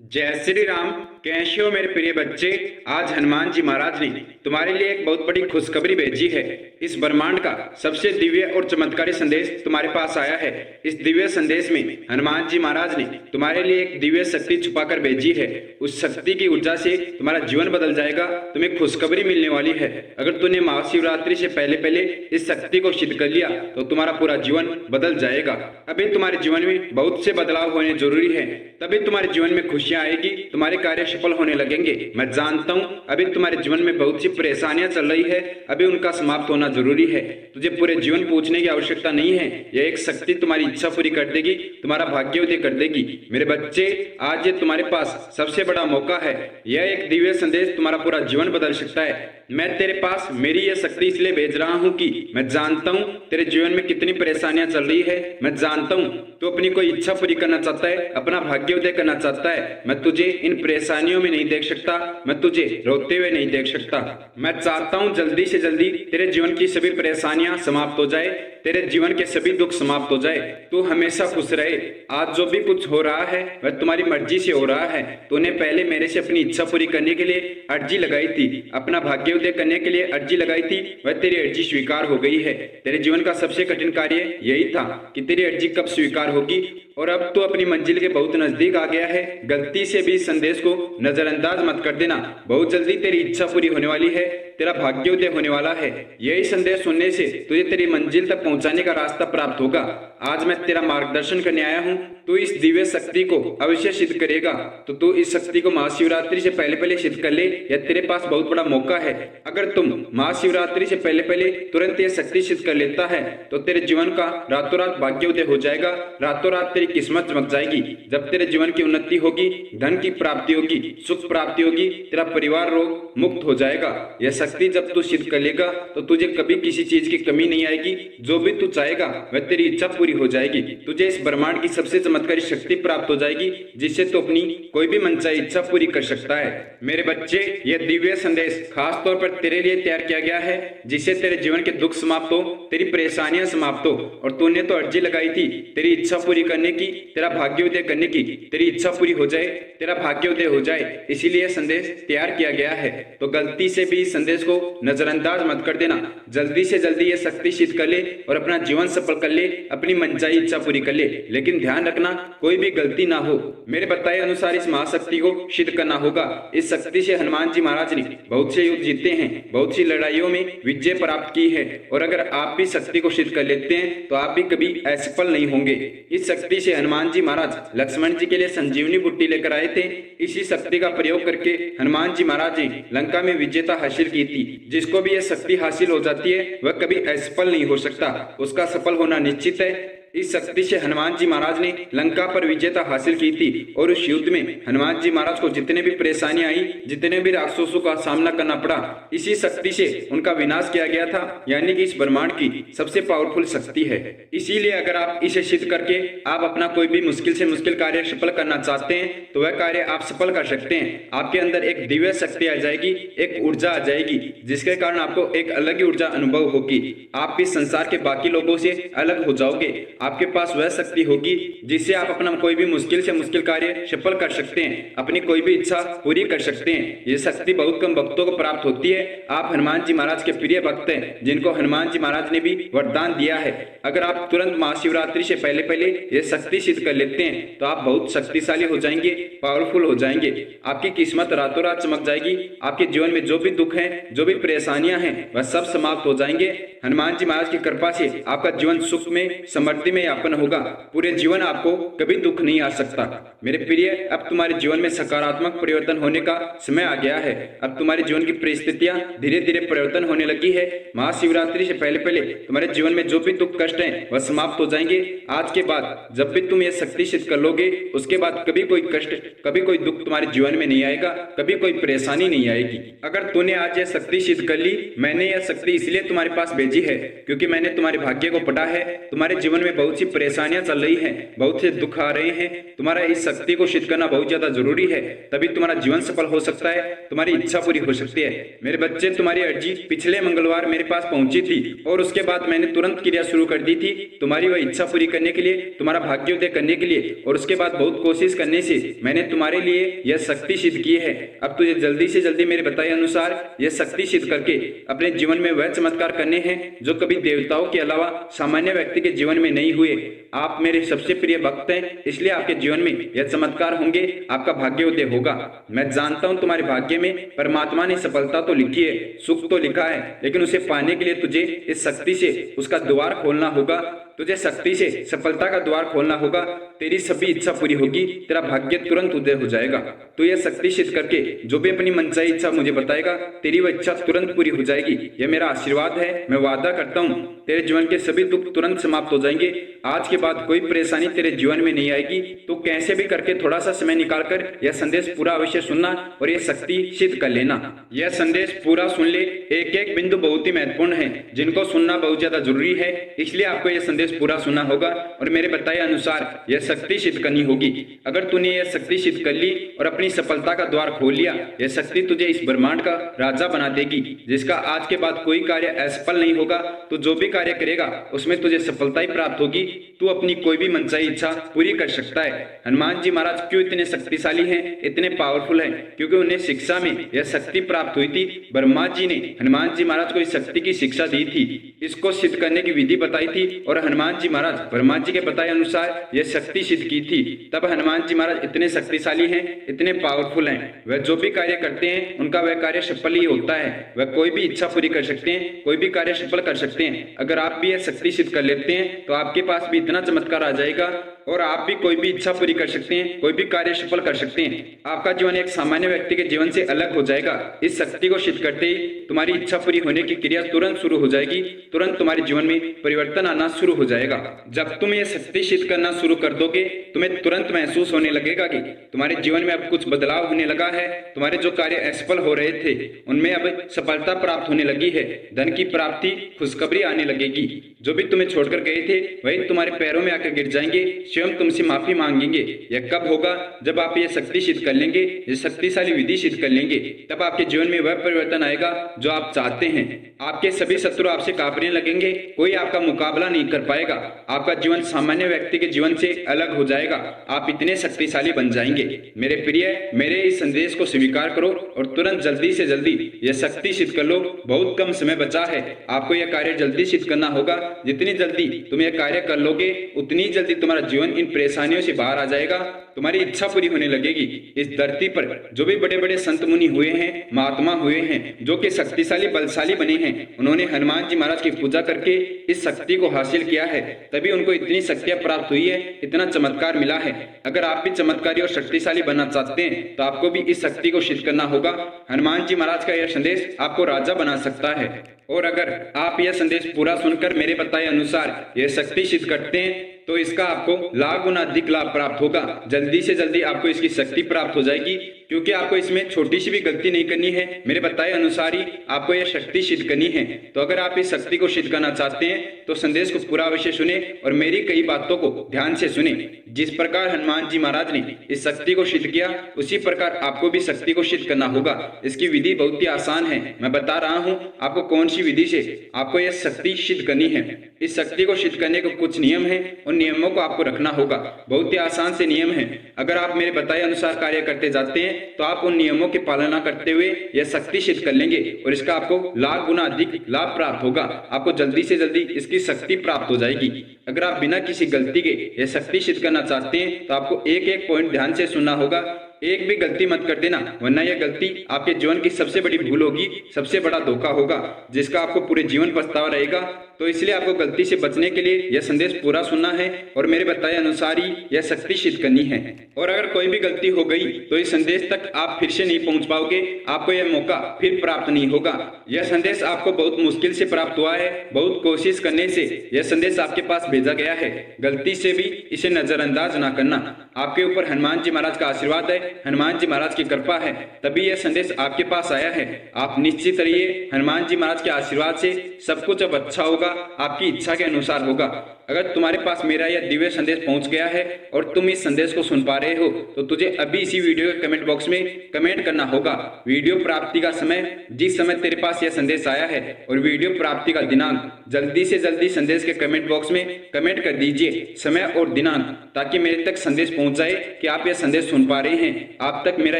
जय श्री राम। कैसे हो मेरे प्रिय बच्चे। आज हनुमान जी महाराज ने तुम्हारे लिए एक बहुत बड़ी खुशखबरी भेजी है। इस ब्रह्मांड का सबसे दिव्य और चमत्कारी संदेश तुम्हारे पास आया है। इस दिव्य संदेश में हनुमान जी महाराज ने तुम्हारे लिए एक दिव्य शक्ति छुपाकर भेजी है। उस शक्ति की ऊर्जा से तुम्हारा जीवन बदल जाएगा। तुम्हें खुशखबरी मिलने वाली है। अगर तूने महाशिवरात्रि से पहले पहले इस शक्ति को सिद्ध कर लिया तो तुम्हारा पूरा जीवन बदल जाएगा। अभी तुम्हारे जीवन में बहुत से बदलाव होने जरूरी है, तभी तुम्हारे जीवन में खुशियां आएगी, तुम्हारे कार्य सफल होने लगेंगे। मैं जानता हूँ अभी तुम्हारे जीवन में बहुत सी परेशानियां चल रही है, अभी उनका समाप्त होना जरूरी है। तुझे पूरे जीवन पूछने की आवश्यकता नहीं है। यह एक शक्ति तुम्हारी इच्छा पूरी कर देगी, तुम्हारा भाग्योदय कर देगी। मेरे बच्चे, आज ये तुम्हारे पास सबसे बड़ा मौका है। यह एक दिव्य संदेश तुम्हारा पूरा जीवन बदल सकता है। मैं तेरे पास मेरी यह शक्ति इसलिए भेज रहा हूँ कि मैं जानता हूँ तेरे जीवन में कितनी परेशानियां चल रही है। मैं जानता हूँ तू अपनी कोई इच्छा पूरी करना चाहता है, अपना भाग्योदय करना चाहता है। मैं तुझे इन परेशानियों में नहीं देख सकता, मैं तुझे रोते हुए नहीं देख सकता। मैं चाहता हूँ जल्दी से जल्दी तेरे जीवन की सभी परेशानियां समाप्त हो जाए, तेरे जीवन के सभी दुख समाप्त हो जाए, तू हमेशा खुश रहे। आज जो भी कुछ हो रहा है वह तुम्हारी मर्जी से हो रहा है। तूने पहले मेरे से अपनी इच्छा पूरी करने के लिए अर्जी लगाई थी, अपना भाग्योदय करने के लिए अर्जी लगाई थी, वह तेरी अर्जी स्वीकार हो गई है। तेरे जीवन का सबसे कठिन कार्य यही था कि तेरी अर्जी कब स्वीकार होगी, और अब तो अपनी मंजिल के बहुत नजदीक आ गया है। गलती से भी इस संदेश को नजरअंदाज मत कर देना। बहुत जल्दी तेरी इच्छा पूरी होने वाली है, तेरा भाग्योदय होने वाला है। यही संदेश सुनने से तुझे तेरी मंजिल तक पहुंचाने का रास्ता प्राप्त होगा। आज मैं तेरा मार्गदर्शन करने आया हूँ। तू इस दिव्य शक्ति को अवश्य सिद्ध करेगा, तो तू इस शक्ति को महाशिवरात्रि से पहले पहले सिद्ध कर ले। यह तेरे पास बहुत बड़ा मौका है। अगर तुम महाशिवरात्रि से पहले पहले तुरंत यह शक्ति सिद्ध कर लेता है तो तेरे जीवन का रातों रात भाग्योदय हो जाएगा। रातों रात तेरी किस्मत चमक जाएगी। जब तेरे जीवन की उन्नति होगी, धन की प्राप्ति होगी, सुख प्राप्ति होगी, तेरा परिवार रोग मुक्त हो जाएगा। यह शक्ति जब तू सिद्ध कर लेगा तो तुझे कभी किसी चीज की कमी नहीं आएगी। जो भी तू चाहेगा वह तेरी इच्छा पूरी हो जाएगी। तुझे इस ब्रह्मांड की सबसे चमत्कारी शक्ति प्राप्त हो जाएगी, जिससे तू अपनी कोई भी मनचाही इच्छा पूरी कर सकता है। मेरे बच्चे, यह दिव्य संदेश खास तौर पर तेरे लिए तैयार किया गया है, जिससे तेरे जीवन के दुख समाप्त हो, तेरी परेशानियां समाप्त हो। और तूने तो अर्जी लगाई थी तेरी इच्छा पूरी करने की, तेरा भाग्योदय करने की। तेरी इच्छा पूरी हो जाए, तेरा भाग्योदय हो जाए, इसीलिए संदेश तैयार किया गया है। तो गलती से भी इस संदेश को नजरअंदाज मत कर देना। जल्दी से जल्दी ये शक्ति सिद्ध कर ले और अपना जीवन सफल कर ले, अपनी मनचाही इच्छा पूरी कर ले। लेकिन ध्यान रखना, कोई भी गलती ना हो। मेरे बताए अनुसार इस महाशक्ति को सिद्ध करना होगा। इस शक्ति से हनुमान जी महाराज ने बहुत से युद्ध जीते हैं, बहुत सी लड़ाइयों में विजय प्राप्त की है। और अगर आप भी शक्ति को सिद्ध कर लेते हैं तो आप भी कभी असफल नहीं होंगे। इस शक्ति से हनुमान जी महाराज लक्ष्मण जी के लिए संजीवनी बुट्टी लेकर आए थे। इसी शक्ति का प्रयोग करके हनुमान जी महाराज ने लंका में विजेता हासिल की थी। जिसको भी यह शक्ति हासिल हो जाती है वह कभी असफल नहीं हो सकता, उसका सफल होना निश्चित है। इस शक्ति से हनुमान जी महाराज ने लंका पर विजेता हासिल की थी। और उस युद्ध में हनुमान जी महाराज को जितने भी परेशानी आई, जितने भी राक्षसों का सामना करना पड़ा, इसी शक्ति से उनका विनाश किया गया था। यानी कि इस ब्रह्मांड की सबसे पावरफुल शक्ति है। इसीलिए अगर आप इसे सिद्ध करके आप अपना कोई भी मुश्किल से मुश्किल कार्य सफल करना चाहते हैं तो वह कार्य आप सफल कर सकते हैं। आपके अंदर एक दिव्य शक्ति आ जाएगी, एक ऊर्जा आ जाएगी, जिसके कारण आपको एक अलग ही ऊर्जा अनुभव होगी। आप इस संसार के बाकी लोगों से अलग हो जाओगे। आपके पास वह शक्ति होगी जिससे आप अपना कोई भी मुश्किल से मुश्किल कार्य सफल कर सकते हैं, अपनी कोई भी इच्छा पूरी कर सकते हैं। ये शक्ति बहुत कम भक्तों को प्राप्त होती है। आप हनुमान जी महाराज के प्रिय भक्त हैं, जिनको हनुमान जी महाराज ने भी वरदान दिया है। अगर आप तुरंत महाशिवरात्रि से पहले पहले ये शक्ति सिद्ध कर लेते हैं तो आप बहुत शक्तिशाली हो जाएंगे, पावरफुल हो जाएंगे। आपकी किस्मत रातों रात चमक जाएगी। आपके जीवन में जो भी दुख है, जो भी परेशानियां हैं, वह सब समाप्त हो जाएंगे। हनुमान जी महाराज की कृपा से आपका जीवन सुख में, समृद्धि में यापन होगा। पूरे जीवन आपको कभी दुख नहीं आ सकता। मेरे प्रिय, अब तुम्हारे जीवन में सकारात्मक परिवर्तन होने का समय आ गया है। अब तुम्हारे जीवन की परिस्थितियां धीरे धीरे परिवर्तन होने लगी है। महाशिवरात्रि से पहले पहले तुम्हारे जीवन में जो भी दुख कष्ट हैं वह समाप्त हो जाएंगे। आज के बाद जब भी तुम ये शक्ति सिद्ध कर लोगे, उसके बाद कभी कोई कष्ट, कभी कोई दुख तुम्हारे जीवन में नहीं आएगा, कभी कोई परेशानी नहीं आएगी। अगर तूने आज यह शक्ति सिद्ध कर ली, मैंने यह शक्ति इसलिए तुम्हारे पास भेजी है क्योंकि मैंने तुम्हारे भाग्य को पढ़ा है। तुम्हारे जीवन में बहुत सी परेशानियां चल रही हैं, बहुत से दुख आ रहे हैं, तुम्हारा इस शक्ति को सिद्ध करना बहुत ज्यादा जरूरी है, तभी तुम्हारा जीवन सफल हो सकता है, तुम्हारी इच्छा पूरी हो सकती है। मेरे बच्चे, तुम्हारी अर्जी पिछले मंगलवार मेरे पास पहुंची थी और उसके बाद मैंने तुरंत क्रिया शुरू कर दी थी तुम्हारी वह इच्छा पूरी करने के लिए, तुम्हारा भाग्योदय करने के लिए, और उसके बाद बहुत कोशिश करने से मैंने तुम्हारे लिए यह शक्ति सिद्ध की है। अब तुझे जल्दी से जल्दी मेरे बताए अनुसार यह शक्ति सिद्ध करके अपने जीवन में वह चमत्कार करने हैं जो कभी देवताओं के अलावा सामान्य व्यक्ति के जीवन में नहीं हुए। आप मेरे सबसे प्रिय भक्त हैं, इसलिए आपके जीवन में यह चमत्कार होंगे, आपका भाग्योदय होगा। मैं जानता हूं तुम्हारे भाग्य में परमात्मा ने सफलता तो लिखी है, सुख तो लिखा है, लेकिन उसे पाने के लिए तुझे इस शक्ति से उसका द्वार खोलना होगा, तुझे शक्ति से सफलता का द्वार खोलना होगा, तेरी सभी इच्छा पूरी होगी, तेरा भाग्य तुरंत उदय हो जाएगा। तो यह शक्ति सिद्ध करके जो भी अपनी मनचाही इच्छा मुझे बताएगा, तेरी वह इच्छा तुरंत पूरी हो जाएगी। यह मेरा आशीर्वाद है। मैं वादा करता हूँ तेरे जीवन के सभी दुख तुरंत समाप्त हो जाएंगे। आज के बाद कोई परेशानी तेरे जीवन में नहीं आएगी। तो कैसे भी करके थोड़ा सा समय निकालकर यह संदेश पूरा अवश्य सुनना और यह शक्ति सिद्ध कर लेना। यह संदेश पूरा सुन ले। एक एक बिंदु बहुत ही महत्वपूर्ण है, जिनको सुनना बहुत ज्यादा जरूरी है, इसलिए आपको यह संदेश पूरा सुनना होगा और मेरे बताए अनुसार यह शक्ति सिद्ध करनी होगी। अगर तूने यह शक्ति सिद्ध कर ली और अपनी सफलता का द्वार खोल लिया, यह शक्ति तुझे इस ब्रह्मांड का राजा बना देगी, जिसका आज के बाद कोई कार्य असफल नहीं होगा। तो जो भी कार्य करेगा उसमें तुझे सफलता ही प्राप्त होगी। तू अपनी कोई भी मनचाही इच्छा पूरी कर सकता है। हनुमान जी महाराज क्यों इतने शक्तिशाली हैं, इतने पावरफुल हैं? क्योंकि उन्हें शिक्षा में यह शक्ति प्राप्त हुई थी। ब्रह्मा जी ने हनुमान जी महाराज को इस शक्ति की शिक्षा दी थी, इसको सिद्ध करने की विधि बताई थी और हनुमान जी महाराज ब्रह्मा जी के बताए अनुसार यह शक्ति सिद्ध की थी। तब हनुमान जी महाराज इतने शक्तिशाली हैं, इतने पावरफुल हैं। वह जो भी कार्य करते हैं उनका वह कार्य सफल ही होता है। वह कोई भी इच्छा पूरी कर सकते हैं, कोई भी कार्य सफल कर सकते हैं। अगर आप भी यह शक्ति सिद्ध कर लेते हैं तो आपके पास भी इतना चमत्कार आ जाएगा और आप भी कोई भी इच्छा पूरी कर सकते हैं, कोई भी कार्य सफल कर सकते हैं। आपका जीवन एक सामान्य व्यक्ति के जीवन से अलग हो जाएगा। इस शक्ति को सिद्ध करते ही तुम्हारी इच्छा पूरी होने की क्रिया तुरंत शुरू हो जाएगी, तुरंत तुम्हारे जीवन में परिवर्तन आना शुरू हो जाएगा। जब तुम ये शक्ति सिद्ध करना शुरू कर दोगे, तुम्हें तुरंत महसूस होने लगेगा कि तुम्हारे जीवन में अब कुछ बदलाव होने लगा है। तुम्हारे जो कार्य असफल हो रहे थे उनमें अब सफलता प्राप्त होने लगी है। धन की प्राप्ति, खुशखबरी आने लगेगी। जो भी तुम्हें छोड़कर गए थे वही तुम्हारे पैरों में आकर गिर जाएंगे, स्वयं तुमसे माफी मांगेंगे। यह कब होगा? जब आप ये शक्ति सिद्ध कर लेंगे, ये शक्तिशाली विधि सिद्ध कर लेंगे, तब आपके जीवन में वह परिवर्तन आएगा जो आप चाहते हैं। आपके सभी शत्रु आपसे कांपने लगेंगे, कोई आपका मुकाबला नहीं कर पाएगा। आपका जीवन सामान्य व्यक्ति के जीवन से अलग हो जाएगा। आप इतने शक्तिशाली बन जाएंगे। मेरे प्रिय, मेरे इस संदेश को स्वीकार करो और तुरंत जल्दी से जल्दी यह शक्ति सिद्ध कर लो। बहुत कम समय बचा है, आपको यह कार्य जल्दी सिद्ध करना होगा। जितनी जल्दी तुम यह कार्य कर लोगे, उतनी जल्दी तुम्हारा जीवन इन परेशानियों से बाहर आ जाएगा। तुम्हारी इच्छा पूरी होने लगेगी। इस धरती पर जो भी बड़े बड़े संत मुनि हुए हैं, महात्मा हुए हैं, जो कि शक्तिशाली बलशाली बने हैं, उन्होंने हनुमान जी महाराज की पूजा करके इस शक्ति को हासिल किया है, तभी उनको इतनी शक्तियां प्राप्त हुई है, इतना चमत्कार मिला है। अगर आप भी चमत्कारी और शक्तिशाली बनना चाहते हैं तो आपको भी इस शक्ति को सिद्ध करना होगा। हनुमान जी महाराज का यह संदेश आपको राजा बना सकता है। और अगर आप यह संदेश पूरा सुनकर मेरे बताए अनुसार यह शक्ति सिद्ध करते हैं तो इसका आपको लाख गुना अधिक लाभ प्राप्त होगा। जल्दी से जल्दी आपको इसकी शक्ति प्राप्त हो जाएगी, क्योंकि आपको इसमें छोटी सी भी गलती नहीं करनी है। मेरे बताए अनुसार ही आपको यह शक्ति सिद्ध करनी है। तो अगर आप इस शक्ति को सिद्ध करना चाहते हैं तो संदेश को पूरा अवश्य सुने और मेरी कई बातों को ध्यान से सुने। जिस प्रकार हनुमान जी महाराज ने इस शक्ति को सिद्ध किया, उसी प्रकार आपको भी शक्ति को सिद्ध करना होगा। इसकी विधि बहुत ही आसान है। मैं बता रहा हूँ आपको कौन सी विधि से आपको यह शक्ति सिद्ध करनी है। इस शक्ति को सिद्ध करने के कुछ नियम है, उन नियमों को आपको रखना होगा। बहुत ही आसान से नियम है। अगर आप मेरे बताए अनुसार कार्य करते जाते हैं तो आप उन नियमों की पालना करते हुए यह शक्ति सिद्ध कर लेंगे और इसका आपको लाख गुना अधिक लाभ प्राप्त होगा। आपको जल्दी से जल्दी इसकी शक्ति प्राप्त हो जाएगी। अगर आप बिना किसी गलती के यह शक्ति सिद्ध करना चाहते हैं तो आपको एक एक पॉइंट ध्यान से सुनना होगा। एक भी गलती मत कर देना, वरना यह गलती आपके जीवन की सबसे बड़ी भूल होगी, सबसे बड़ा धोखा होगा, जिसका आपको पूरे जीवन पछतावा रहेगा। तो इसलिए आपको गलती से बचने के लिए यह संदेश पूरा सुनना है और मेरे बताए अनुसार ही यह शक्ति सिद्ध करनी है। और अगर कोई भी गलती हो गई तो इस संदेश तक आप फिर से नहीं पहुंच पाओगे, आपको यह मौका फिर प्राप्त नहीं होगा। यह संदेश आपको बहुत मुश्किल से प्राप्त हुआ है, बहुत कोशिश करने से यह संदेश आपके पास भेजा गया है। गलती से भी इसे नजरअंदाज ना करना। आपके ऊपर हनुमान जी महाराज का आशीर्वाद है, हनुमान जी महाराज की कृपा है, तभी यह संदेश आपके पास आया है। आप निश्चित रहिए, हनुमान जी महाराज के आशीर्वाद से सब कुछ अब अच्छा होगा। आपकी इच्छा के अनुसार होगा। अगर तुम्हारे पास मेरा यह दिव्य संदेश पहुंच गया है और तुम इस संदेश को सुन पा रहे हो तो तुझे अभी इसी वीडियो के कमेंट बॉक्स में कमेंट करना होगा वीडियो प्राप्ति का समय, जिस समय तेरे पास यह संदेश आया है, और वीडियो प्राप्ति का दिनांक। जल्दी से जल्दी संदेश के कमेंट बॉक्स में कमेंट कर दीजिए समय और दिनांक, ताकि मेरे तक संदेश पहुंच जाए कि आप यह संदेश सुन पा रहे हैं, आप तक मेरा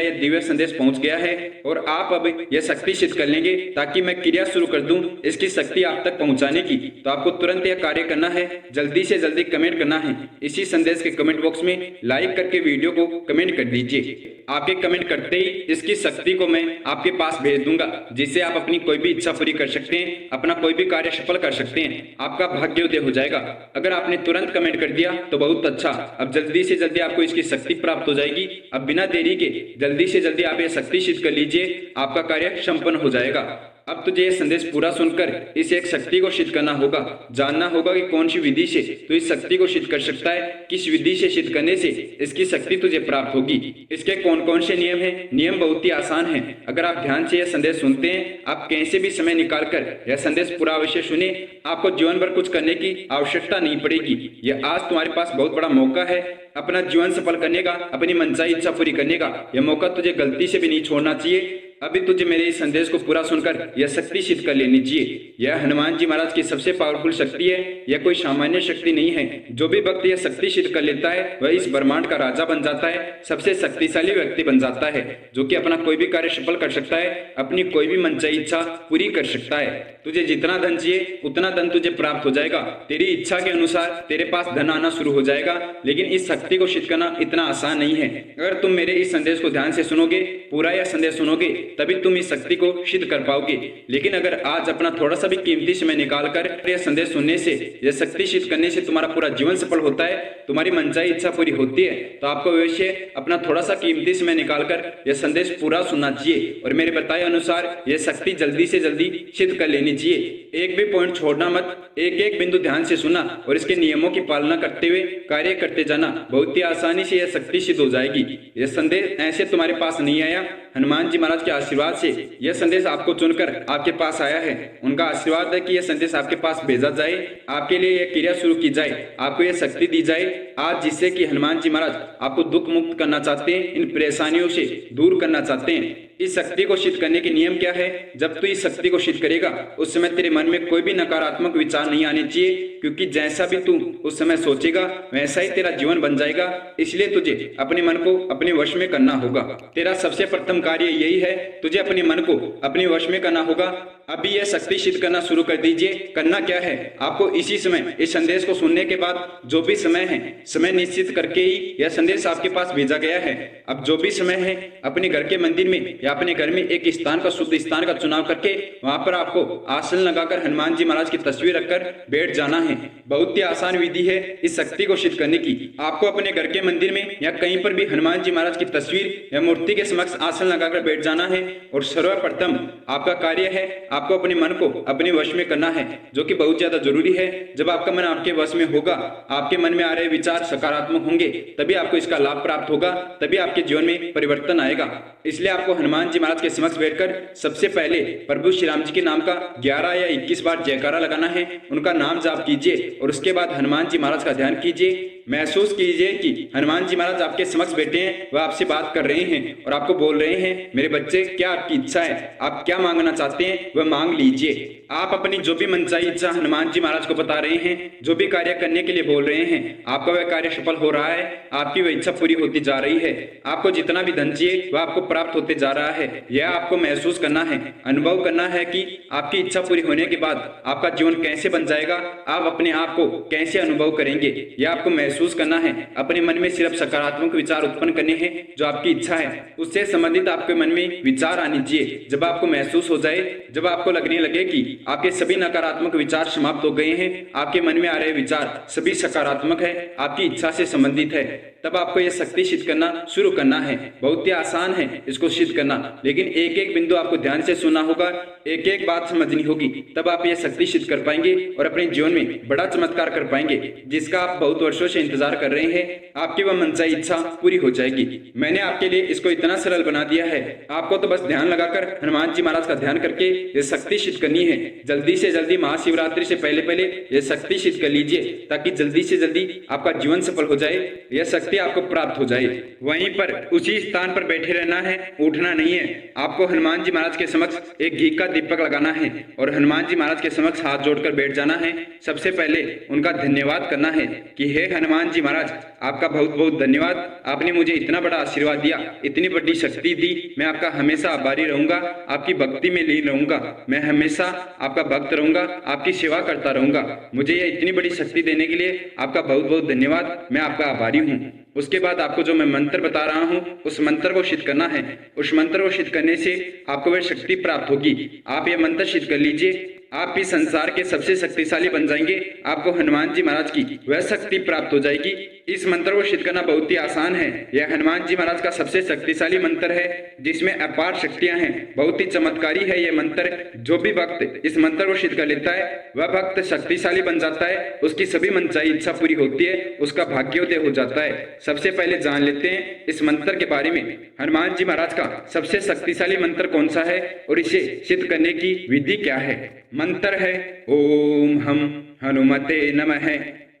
यह दिव्य संदेश पहुंच गया है और आप अब यह शक्ति सिद्ध कर लेंगे ताकि मैं क्रिया शुरू कर दूं इसकी शक्ति आप तक पहुंचाने की। तो आपको तुरंत यह कार्य करना है, जल्दी से जल्दी कमेंट करना है। इसी संदेश के कमेंट बॉक्स में लाइक करके वीडियो को कमेंट कर दीजिए। आपके कमेंट करते ही इसकी शक्ति को मैं आपके पास भेज दूंगा, जिससे आप अपनी कोई भी इच्छा पूरी कर सकते हैं, अपना कोई भी कार्य सफल कर सकते हैं। आपका भाग्योदय हो जाएगा। अगर आपने तुरंत कमेंट कर दिया तो बहुत अच्छा। अब जल्दी से जल्दी आपको इसकी शक्ति प्राप्त हो जाएगी। अब बिना देरी के जल्दी से जल्दी आप यह शक्ति सिद्ध कर लीजिए, आपका कार्य संपन्न हो जाएगा। अब तुझे यह संदेश पूरा सुनकर इस एक शक्ति को सिद्ध करना होगा, जानना होगा कि कौन सी विधि से तू इस शक्ति को सिद्ध कर सकता है, किस विधि से सिद्ध करने से इसकी शक्ति तुझे प्राप्त होगी। इसके कौन कौन से नियम हैं? नियम बहुत ही आसान हैं। अगर आप ध्यान से यह संदेश सुनते हैं, आप कैसे भी समय निकाल कर यह संदेश पूरा अवश्य सुने। आपको जीवन भर कुछ करने की आवश्यकता नहीं पड़ेगी। यह आज तुम्हारे पास बहुत बड़ा मौका है अपना जीवन सफल करने का, अपनी मनचाही इच्छा पूरी करने का। यह मौका तुझे गलती से भी नहीं छोड़ना चाहिए। अभी तुझे मेरे इस संदेश को पूरा सुनकर यह शक्ति सिद्ध कर लेनी चाहिए। यह हनुमान जी महाराज की सबसे पावरफुल शक्ति है। यह कोई सामान्य शक्ति नहीं है। जो भी भक्त यह शक्ति सिद्ध कर लेता है वह इस ब्रह्मांड का राजा बन जाता है, सबसे शक्तिशाली व्यक्ति बन जाता है, जो कि अपना कोई भी कार्य सफल कर सकता है, अपनी कोई भी मनचाही इच्छा पूरी कर सकता है। तुझे जितना धन चाहिए उतना धन तुझे प्राप्त हो जाएगा। तेरी इच्छा के अनुसार तेरे पास धन आना शुरू हो जाएगा। लेकिन इस शक्ति को सिद्ध करना इतना आसान नहीं है। अगर तुम मेरे इस संदेश को ध्यान से सुनोगे, पूरा यह संदेश सुनोगे, तभी तुम इस शक्ति को सिद्ध कर पाओगे। लेकिन अगर आज अपना थोड़ा सा भी कीमती समय निकालकर यह संदेश सुनने से, यह शक्ति सिद्ध करने से तुम्हारा पूरा जीवन सफल होता है, तुम्हारी मनचाही इच्छा पूरी होती है, तो आपको अवश्य अपना थोड़ा सा कीमती समय निकालकर यह संदेश पूरा सुनना चाहिए और मेरे बताए अनुसार यह शक्ति जल्दी से जल्दी सिद्ध कर लेनी चाहिए। एक भी पॉइंट छोड़ना मत, एक एक बिंदु ध्यान से सुना और इसके नियमों की पालना करते हुए कार्य करते जाना। बहुत ही आसानी से यह शक्ति सिद्ध हो जाएगी। यह संदेश ऐसे तुम्हारे पास नहीं आया, हनुमान जी महाराज के आशीर्वाद से यह संदेश आपको चुनकर आपके पास आया है। उनका आशीर्वाद है कि यह संदेश आपके पास भेजा जाए, आपके लिए यह क्रिया शुरू की जाए, आपको यह शक्ति दी जाए आज, जिससे कि हनुमान जी महाराज आपको दुख मुक्त करना चाहते हैं, इन परेशानियों से दूर करना चाहते हैं। इस शक्ति को सिद्ध करने के नियम क्या है? जब तू इस शक्ति को सिद्ध करेगा उस समय तेरे मन में कोई भी नकारात्मक विचार नहीं आने चाहिए, क्योंकि जैसा भी तू उस समय सोचेगा वैसा ही तेरा जीवन बन जाएगा। इसलिए तुझे अपने मन को अपने वश में करना होगा। तेरा सबसे प्रथम कार्य यही है, तुझे अपने मन को अपने वश में करना होगा। अभी यह शक्ति सिद्ध करना शुरू कर दीजिए। करना क्या है? आपको इसी समय इस संदेश को सुनने के बाद जो भी समय है, समय निश्चित करके ही यह संदेश आपके पास भेजा गया है। अब जो भी समय है, अपने घर के मंदिर में या अपने घर में एक स्थान का, शुद्ध स्थान का चुनाव करके वहां पर आपको आसन लगाकर हनुमान जी महाराज की तस्वीर रखकर बैठ जाना है। बहुत ही आसान विधि है इस शक्ति को सिद्ध करने की। आपको अपने घर के मंदिर में या कहीं पर भी हनुमान जी महाराज की तस्वीर या मूर्ति के समक्ष आसन लगाकर बैठ जाना है और सर्वप्रथम आपका कार्य है आपको अपने मन को अपने वश में करना है, जो कि बहुत ज्यादा जरूरी है। जब आपका मन आपके वश में होगा, आपके मन में आ रहे विचार सकारात्मक होंगे, तभी आपको इसका लाभ प्राप्त होगा, तभी आपके जीवन में परिवर्तन आएगा। इसलिए आपको हनुमान जी महाराज के समक्ष बैठकर सबसे पहले प्रभु श्री राम जी के नाम का 11 या 21 बार जयकारा लगाना है। उनका नाम जाप कीजिए और उसके बाद हनुमान जी महाराज का ध्यान कीजिए। महसूस कीजिए कि हनुमान जी महाराज आपके समक्ष बैठे हैं, वह आपसे बात कर रहे हैं और आपको बोल रहे हैं, मेरे बच्चे क्या आपकी इच्छा है, आप क्या मांगना चाहते हैं वह मांग लीजिए। आप अपनी जो भी मनचाही इच्छा हनुमान जी महाराज को बता रहे हैं, जो भी कार्य करने के लिए बोल रहे हैं, आपका वह कार्य सफल हो रहा है, आपकी वह इच्छा पूरी होती जा रही है। आपको जितना भी धन चाहिए वह आपको प्राप्त होते जा रहा है। यह आपको महसूस करना है, अनुभव करना है कि आपकी इच्छा पूरी होने के बाद आपका जीवन कैसे बन जाएगा, आप अपने आप को कैसे अनुभव करेंगे, यह आपको महसूस करना है। अपने मन में सिर्फ सकारात्मक विचार उत्पन्न करने हैं। जो आपकी इच्छा है उससे संबंधित आपके मन में विचार आने चाहिए। जब आपको महसूस हो जाए, जब आपको लगने लगे कि आपके सभी नकारात्मक विचार समाप्त हो गए हैं, आपके मन में आ रहे विचार सभी सकारात्मक है, आपकी इच्छा से संबंधित है, तब आपको यह शक्ति सिद्ध करना शुरू करना है। बहुत ही आसान है इसको सिद्ध करना, लेकिन एक एक बिंदु आपको ध्यान से सुनना होगा, एक एक बात समझनी होगी, तब आप यह शक्ति सिद्ध कर पाएंगे और अपने जीवन में बड़ा चमत्कार कर पाएंगे, जिसका आप बहुत वर्षों से इंतजार कर रहे हैं। आपकी वह मनचाही इच्छा पूरी हो जाएगी। मैंने आपके लिए इसको इतना सरल बना दिया है, आपको तो बस ध्यान लगाकर हनुमान जी महाराज का ध्यान करके ये शक्ति सिद्ध करनी है। जल्दी से जल्दी महाशिवरात्रि से पहले पहले ये शक्ति सिद्ध कर लीजिए ताकि जल्दी से जल्दी आपका जीवन सफल हो जाए, यह शक्ति आपको प्राप्त हो जाए। वहीं पर उसी स्थान पर बैठे रहना है, उठना नहीं है। आपको हनुमान जी महाराज के समक्ष एक घी का दीपक लगाना है और हनुमान जी महाराज के समक्ष हाथ जोड़कर बैठ जाना है। सबसे पहले उनका धन्यवाद करना है कि हे हनुमान जी महाराज, आपका बहुत बहुत धन्यवाद, आपने मुझे इतना बड़ा आशीर्वाद दिया, इतनी बड़ी शक्ति दी। मैं आपका हमेशा आभारी रहूंगा, आपकी भक्ति में लीन रहूंगा, मैं हमेशा आपका भक्त रहूंगा, आपकी सेवा करता रहूंगा। मुझे यह इतनी बड़ी शक्ति देने के लिए आपका बहुत बहुत धन्यवाद, मैं आपका आभारी हूँ। उसके बाद आपको जो मैं मंत्र बता रहा हूँ उस मंत्र को सिद्ध करना है। उस मंत्र को सिद्ध करने से आपको वह शक्ति प्राप्त होगी। आप यह मंत्र सिद्ध कर लीजिए, आप इस संसार के सबसे शक्तिशाली बन जाएंगे। आपको हनुमान जी महाराज की वह शक्ति प्राप्त हो जाएगी। इस मंत्र को सिद्ध करना बहुत ही आसान है। यह हनुमान जी महाराज का सबसे शक्तिशाली मंत्र है जिसमें अपार शक्तियां हैं। बहुत ही चमत्कारी है यह मंत्र। जो भी भक्त इस मंत्र को सिद्ध कर लेता है वह भक्त शक्तिशाली बन जाता है, उसकी सभी मनचाही इच्छा पूरी होती है, उसका भाग्योदय हो जाता है। सबसे पहले जान लेते हैं इस मंत्र के बारे में। हनुमान जी महाराज का सबसे शक्तिशाली मंत्र कौन सा है और इसे सिद्ध करने की विधि क्या है। मंत्र है ओम हम हनुमते नमः।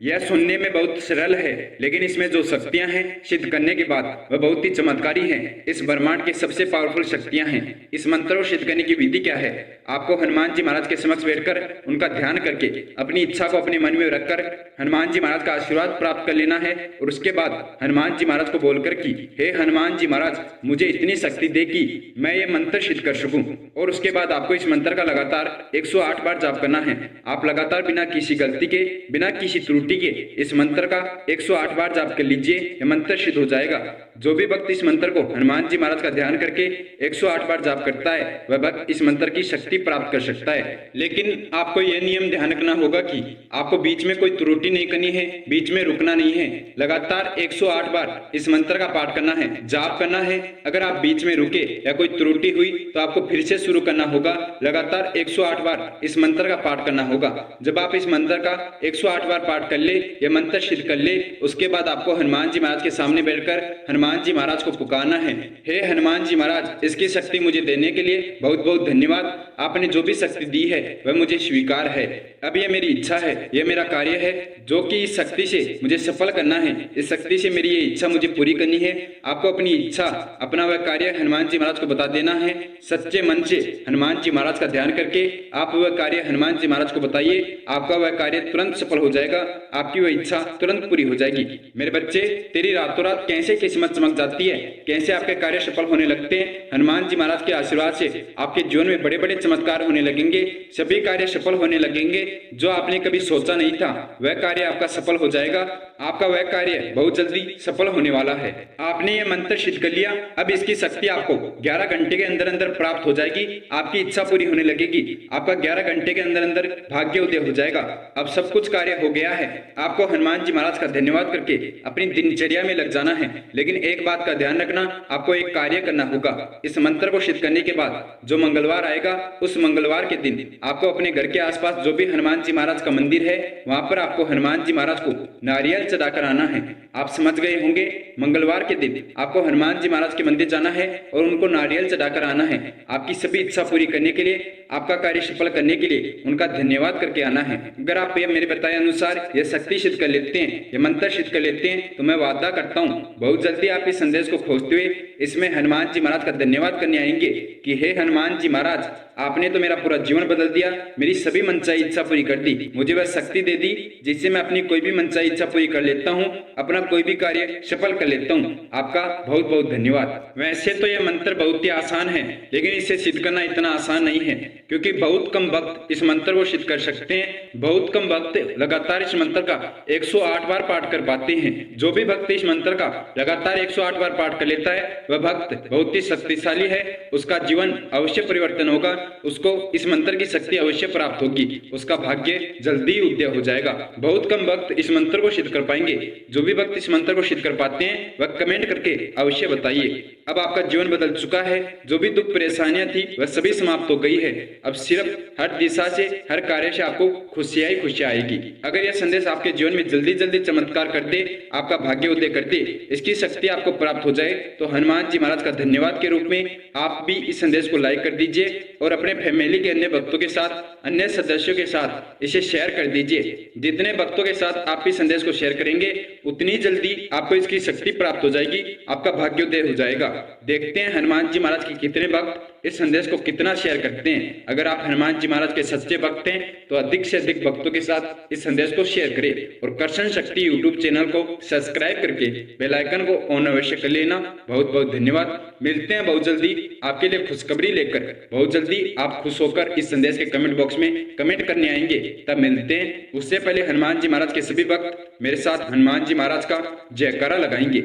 यह सुनने में बहुत सरल है लेकिन इसमें जो शक्तियां हैं सिद्ध करने के बाद वह बहुत ही चमत्कारी हैं। इस ब्रह्मांड की सबसे पावरफुल शक्तियां हैं। इस मंत्र को सिद्ध करने की विधि क्या है। आपको हनुमान जी महाराज के समक्ष बैठकर उनका ध्यान करके अपनी इच्छा को अपने मन में रखकर हनुमान जी महाराज का आशीर्वाद प्राप्त कर लेना है और उसके बाद हनुमान जी महाराज को बोलकर कि हे हनुमान जी महाराज, मुझे इतनी शक्ति दे कि मैं ये मंत्र सिद्ध कर सकूं। और उसके बाद आपको इस मंत्र का लगातार 108 बार जाप करना है। आप लगातार बिना किसी गलती के, बिना किसी त्रुटि के इस मंत्र का 108 बार जाप कर लीजिए। यह मंत्र सिद्ध हो जाएगा। जो भी भक्त इस मंत्र को हनुमान जी महाराज का ध्यान करके 108 बार जाप करता है वह भक्त इस मंत्र की शक्ति प्राप्त कर सकता है। लेकिन आपको यह नियम ध्यान रखना होगा कि आपको बीच में कोई त्रुटि नहीं करनी है, बीच में रुकना नहीं है। लगातार 108 बार इस मंत्र का पाठ करना है, जाप करना है। अगर आप बीच में रुके या कोई त्रुटि हुई तो आपको फिर से शुरू करना होगा। लगातार 108 बार इस मंत्र का पाठ करना होगा। जब आप इस मंत्र का 108 बार पाठ कर ले, यह मंत्र सिद्ध कर ले, उसके बाद आपको हनुमान जी महाराज के सामने बैठकर हनुमान जी महाराज को पुकारना है। हे हनुमान जी महाराज, इसकी शक्ति मुझे देने के लिए बहुत बहुत धन्यवाद। आपने जो भी शक्ति दी है वह मुझे स्वीकार है। अब यह मेरी इच्छा है, यह मेरा कार्य है जो कि इस शक्ति से मुझे सफल करना है। इस शक्ति से मेरी ये इच्छा मुझे पूरी करनी है। आपको अपनी इच्छा, अपना वह कार्य हनुमान जी महाराज को बता देना है। सच्चे मन से हनुमान जी महाराज का ध्यान करके आप वह कार्य हनुमान जी महाराज को बताइए। आपका वह कार्य तुरंत सफल हो जाएगा, आपकी वह इच्छा तुरंत पूरी हो जाएगी। मेरे बच्चे, तेरी रातों रात कैसे किस्मत चमक जाती है, कैसे आपके कार्य सफल होने लगते हैं। हनुमान जी महाराज के आशीर्वाद से आपके जीवन में बड़े बड़े चमत्कार होने लगेंगे, सभी कार्य सफल होने लगेंगे। जो आपने कभी सोचा नहीं था वह कार्य आपका सफल हो जाएगा। आपका वह कार्य बहुत जल्दी सफल होने वाला है। आपने यह मंत्र सिद्ध कर लिया, अब इसकी शक्ति आपको 11 घंटे के अंदर अंदर प्राप्त हो जाएगी। आपकी इच्छा पूरी होने लगेगी, आपका 11 घंटे के अंदर अंदर भाग्योदय हो जाएगा। अब सब कुछ कार्य हो गया है। आपको हनुमान जी महाराज का धन्यवाद करके अपनी दिनचर्या में लग जाना है। लेकिन एक बात का ध्यान रखना, आपको एक कार्य करना होगा। इस मंत्र को सिद्ध करने के बाद जो मंगलवार आएगा उस मंगलवार के दिन आपको अपने घर के आसपास जो भी हनुमान जी महाराज का मंदिर है वहां पर आपको हनुमान जी महाराज को नारियल चढ़ाकर आना है। आप समझ गए होंगे, मंगलवार के दिन आपको हनुमान जी महाराज के मंदिर जाना है और उनको नारियल चढ़ाकर आना है। आपकी सभी इच्छा पूरी करने के लिए, आपका कार्य सफल करने के लिए उनका धन्यवाद करके आना है। अगर आप ये मेरे बताए अनुसार यह शक्ति सिद्ध कर लेते हैं, ये मंत्र सिद्ध कर लेते हैं तो मैं वादा करता हूँ बहुत जल्दी आप इस संदेश को खोजते हुए इसमें हनुमान जी महाराज का धन्यवाद करने आएंगे कि हे हनुमान जी महाराज, आपने तो मेरा पूरा जीवन बदल दिया, मेरी सभी मनचाही इच्छा पूरी कर दी, मुझे वह शक्ति दे दी जिससे मैं अपनी कोई भी मनचाही इच्छा पूरी कर लेता हूँ, अपना कोई भी कार्य सफल कर लेता हूँ। आपका बहुत बहुत धन्यवाद। वैसे तो यह मंत्र बहुत ही आसान है लेकिन इसे सिद्ध करना इतना आसान नहीं है क्योंकि बहुत कम भक्त इस मंत्र को सिद्ध कर सकते हैं। बहुत कम भक्त लगातार इस मंत्र का 108 बार पाठ कर पाते हैं। जो भी भक्त इस मंत्र का लगातार 108 बार पाठ कर लेता है वह भक्त बहुत ही शक्तिशाली है। उसका जीवन अवश्य परिवर्तन होगा, उसको इस मंत्र की शक्ति अवश्य प्राप्त होगी, उसका भाग्य जल्दी उदय हो जाएगा। बहुत कम भक्त इस मंत्र को सिद्ध कर पाएंगे। जो भी भक्त इस मंत्र को सिद्ध कर पाते हैं वह कमेंट करके अवश्य बताइए। अब आपका जीवन बदल चुका है। जो भी दुख परेशानियां थी वह सभी समाप्त हो गई है। अब सिर्फ हर दिशा से, हर कार्य से आपको खुशियां ही खुशियां आएगी। अगर यह संदेश आपके जीवन में जल्दी जल्दी चमत्कार कर दे, आपका भाग्य उदय कर दे, इसकी शक्ति आपको प्राप्त हो जाए, तो हनुमान जी महाराज का धन्यवाद के रूप में आप भी इस संदेश को लाइक कर दीजिए और अपने फैमिली के अन्य भक्तों के साथ, अन्य सदस्यों के साथ इसे शेयर कर दीजिए। जितने भक्तों के साथ आप इस संदेश को शेयर करेंगे, उतनी जल्दी आपको इसकी शक्ति प्राप्त हो जाएगी, आपका भाग्योदय हो जाएगा। देखते हैं हनुमान जी महाराज के कितने भक्त इस संदेश को कितना शेयर करते हैं। अगर आप हनुमान जी महाराज के सच्चे भक्त हैं तो अधिक से अधिक भक्तों के साथ इस संदेश को शेयर करें और कर्षण शक्ति यूट्यूब चैनल को सब्सक्राइब करके बेल आइकन को ऑन अवश्य कर लेना। बहुत बहुत धन्यवाद। मिलते हैं बहुत जल्दी आपके लिए खुशखबरी लेकर। बहुत जल्दी आप खुश होकर इस संदेश के कमेंट बॉक्स में कमेंट करने आएंगे, तब मिलते हैं। उससे पहले हनुमान जी महाराज के सभी भक्त मेरे साथ हनुमान जी महाराज का जयकारा लगाएंगे।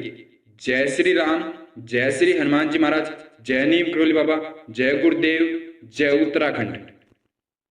जय श्री राम, जय श्री हनुमान जी महाराज, जय नीम करोली बाबा, जय गुरुदेव, जय उत्तराखंड।